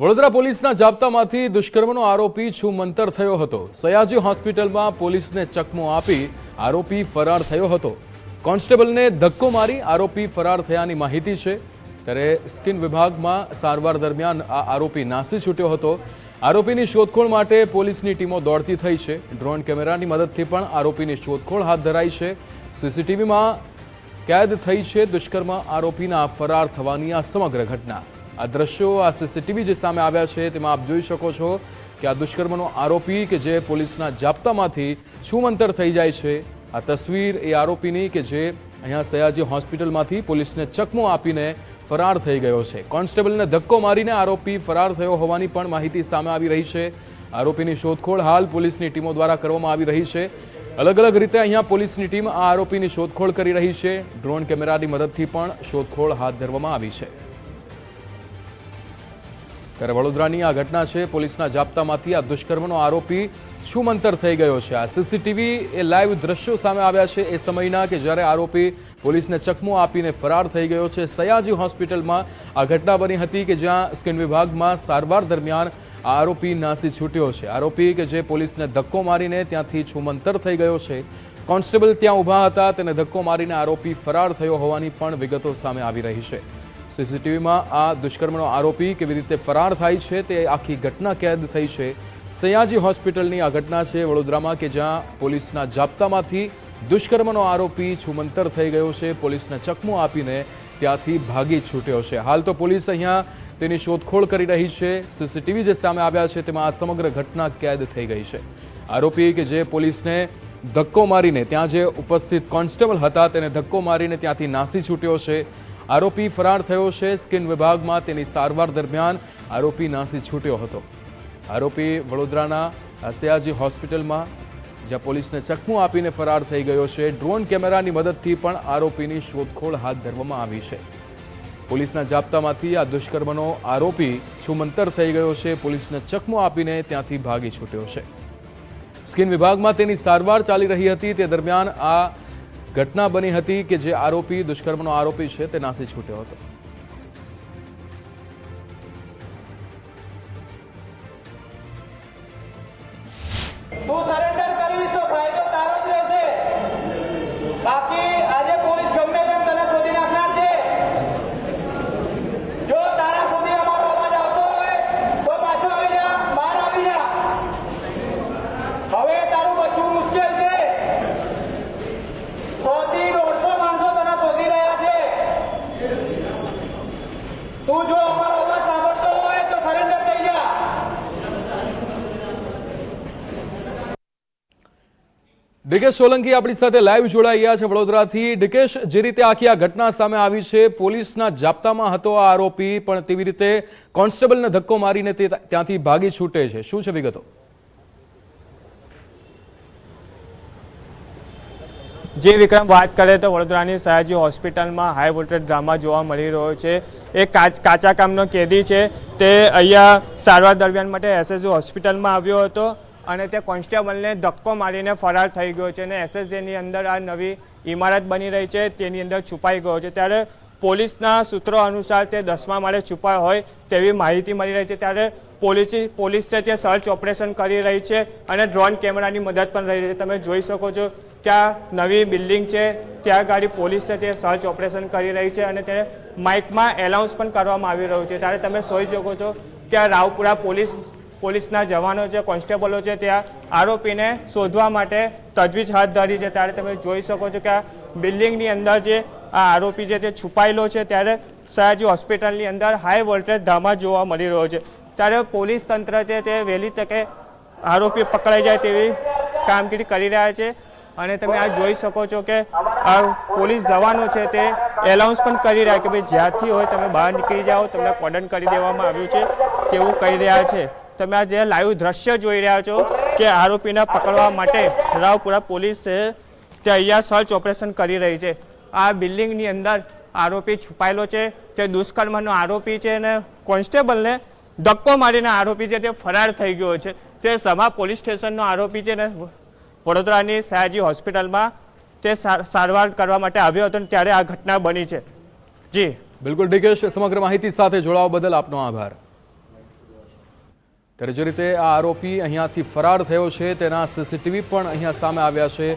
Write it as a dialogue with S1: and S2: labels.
S1: વડોદરા પોલીસના જાપ્તામાંથી દુષ્કર્મનો આરોપી છૂમંતર થયો હતો। સયાજી હોસ્પિટલમાં પોલીસને ચકમો આપી આરોપી ફરાર થયો હતો। કોન્સ્ટેબલને ધક્કો મારી આરોપી ફરાર થયાની માહિતી છે। ત્યારે સ્કિન વિભાગમાં સારવાર દરમિયાન આ આરોપી નાસી છૂટ્યો હતો। આરોપીની શોધખોળ માટે પોલીસની ટીમો દોડતી થઈ છે। ડ્રોન કેમેરાની મદદથી પણ આરોપીની શોધખોળ હાથ ધરાઈ છે। સીસીટીવીમાં कैद थई छे दुष्कर्म आरोपीना फरार थवानी आ समग्र घटना। आ दृश्यो आ सीसीटीवी जे सामे आव्या छे तेमां आप जोई शको छो कि आ दुष्कर्मनो आरोपी के जे पोलीसना जाप्तामांथी छूमंतर थई जाय छे। आ तस्वीर ए आरोपीनी के जे अहींया सयाजी होस्पिટલમાંથી પોલીસને ચકમો આપીને ફરાર થઈ ગયો છે। કોન્સ્ટેબલને ધક્કો મારીને આરોપી ફરાર થયો હોવાની પણ માહિતી સામે આવી રહી છે। આરોપીની શોધખોળ હાલ પોલીસની ટીમો દ્વારા કરવામાં આવી રહી છે। अलग अलग रीते अहींया पोलीसनी टीम आ आरोपीनी शोधखोळ करी रही है। ड्रोन केमेरानी मददथी पण शोधखोळ हाथ धरवामां आवी छे। त्यारे वडोदरानी आ घटना छे। पोलीसना जाप्तामांथी आ दुष्कर्मनो आरोपी छूमंतर थई गयो छे। आ सीसीटीवी ए लाइव दृश्यो सामे आव्या छे ए समयना के ज्यारे आरोपी पोलीसने चकमो आपीने फरार थई गयो छे। सयाजी होस्पिટલમાં आ घटना बनी हती के ज्यां स्किन विभागमां सारवार दरमियान आरोपी नासी छूट्यो छे। आरोपी के जे पोलीसने धक्को मारीने त्यांथी छूमंतर थई गयो छे। कोन्स्टेबल त्यां ऊभा हता तेने धक्को मारीने आरोपी फरार थयो होवानी पण विगतो सामे आवी रही छे। सीसीटीवीमां आ दुष्कर्मनो आरोपी केवी रीते फरार थाय छे ते आखी घटना कैद थई छे। सयाजी होस्पिટલની आ घटना छे वडोदरामां के ज्यां पोलीसना जाप्तामांथी दुष्कर्मनो आरोपी छूमंतर थई गयो छे। पोलीसने चकमो आपीने त्यांथी भागी छूट्यो छे। हाल तो पोलीस अहींया तेनी शोधखोळ करी रही है। सीसीटीवी जे सामे आव्या छे तेमां आ समग्र घटना कैद थई गई है। आरोपी के जे पोलीसने धक्को मारीने त्यां जे उपस्थित कोन्स्टेबल हता तेने धक्को मारीने त्यांथी नासी छूट्यो छे। आरोपी फरार थयो छे। स्किन विभागमां तेनी सारवार दरमियान आरोपी नासी छूट्यो हतो। आरोपी वडोदराना सयाजी होस्पिટલમાં જ્યાં પોલીસને ચકમો આપીને ફરાર થઈ ગયો છે। ડ્રોન કેમેરાની મદદથી પણ આરોપીની શોધખોળ હાથ ધરવામાં આવી છે। પોલીસના જાપ્તામાંથી આ દુષ્કર્મનો આરોપી છૂમંતર થઈ ગયો છે। પોલીસને ચકમો આપીને ત્યાંથી ભાગી છૂટ્યો છે। સ્કિન વિભાગમાં તેની સારવાર ચાલી રહી હતી તે દરમિયાન આ ઘટના બની હતી કે જે આરોપી દુષ્કર્મનો આરોપી છે તે નાસી છૂટ્યો હતો।
S2: तू सरेंडर करीस तो फायदो तारो ज रहेशे। बाकी आजे पोलीस गमे तेम तने शोधी नाखनार छे। जो तारा सुधी अमारो अवाज आवतो होय तो पाछो आवी जा, बहार आवी जा। हवे तारू बचવું मुश्किल छे। 100 થી 150 माणसो तने शोधी રહ્યા છે। तू जो अमारो अवाज सांभळतो होय तो सरेंडर થઈ जा।
S1: डिकेश सोलंकी अपनी साथे लाइव जोड़ाई गया है वडोदराथी। डिकेश, जे रीते आखी आ घटना सामे आवी छे, पोलीसना जाप्तामां हतो आ आरोपी पण तेवी रीते कोन्स्टेबलने धक्को मारीने ते त्यांथी भागी छूटे छे, शुं छे विगतो?
S3: जी विक्रम, बात करें तो वडोदरानी सयाजी होस्पिટલમાં हाई वोल्टेज ड्रामा जोवा मळी रह्यो छे। एक काचा कामनो कैदी छे ते अहींया सारवार दरमियान माटे एसएसजी होस्पिટલમાં આવ્યો હતો અને તે કોન્સ્ટેબલને ધક્કો મારીને ફરાર થઈ ગયો છે અને એસએસજીની અંદર આ નવી ઇમારત બની રહી છે તેની અંદર છુપાઈ ગયો છે। ત્યારે પોલીસના સૂત્રો અનુસાર તે 10મા માળે છુપાયો હોય તેવી માહિતી મળી રહી છે। ત્યારે પોલીસ છે તે સર્ચ ઓપરેશન કરી રહી છે અને ડ્રોન કેમેરાની મદદ પણ રહી રહી છે। તમે જોઈ શકો છો કે આ નવી બિલ્ડિંગ છે ત્યાં ગાડી પોલીસ છે તે સર્ચ ઓપરેશન કરી રહી છે અને તેને માઇકમાં એનાઉન્સ પણ કરવામાં આવી રહ્યું છે। ત્યારે તમે જોઈ શકો છો કે આ રાવપુરા પોલીસના જવાનો છે, કોન્સ્ટેબલો છે, ત્યાં આરોપીને શોધવા માટે તજવીજ હાથ ધરી છે। ત્યારે તમે જોઈ શકો છો કે આ બિલ્ડિંગની અંદર જે આ આરોપી છે તે છુપાયેલો છે। ત્યારે સયાજી હોસ્પિટલની અંદર હાઈ વોલ્ટેજ ધામા જોવા મળી રહ્યો છે। ત્યારે પોલીસ તંત્ર છે તે વહેલી તકે આરોપી પકડાઈ જાય તેવી કામગીરી કરી રહ્યા છે અને તમે આ જોઈ શકો છો કે આ પોલીસ જવાનો છે તે એનાઉન્સ પણ કરી રહ્યા કે ભાઈ જ્યાંથી હોય તમે બહાર નીકળી જાઓ, તમને કોર્ડન કરી દેવામાં આવ્યું છે તેવું કહી રહ્યા છે। તમે આ જે લાઈવ દ્રશ્ય જોઈ રહ્યા છો કે આરોપીને પકડવા માટે રાવપુરા પોલીસ છે તે અહીંયા સર્ચ ઓપરેશન કરી રહી છે। આ બિલ્ડિંગની અંદર આરોપી છુપાયેલો છે તે દુષ્કર્મનો આરોપી છે અને કોન્સ્ટેબલને ધક્કો મારીને આરોપી છે તે ફરાર થઈ ગયો છે। તે સમા પોલીસ સ્ટેશનનો આરોપી છે ને વડોદરાની સયાજી હોસ્પિટલમાં તે સારવાર કરવા માટે આવ્યો હતો ત્યારે આ ઘટના બની છે। જી
S1: बिल्कुल डिकेश, समग्र माहिती साथे जोड़ावा बदल आपनो आभार। ત્યારે જે રીતે આ આરોપી અહીંયાથી ફરાર થયો છે તેના સીસીટીવી પણ અહીંયા સામે આવ્યા છે।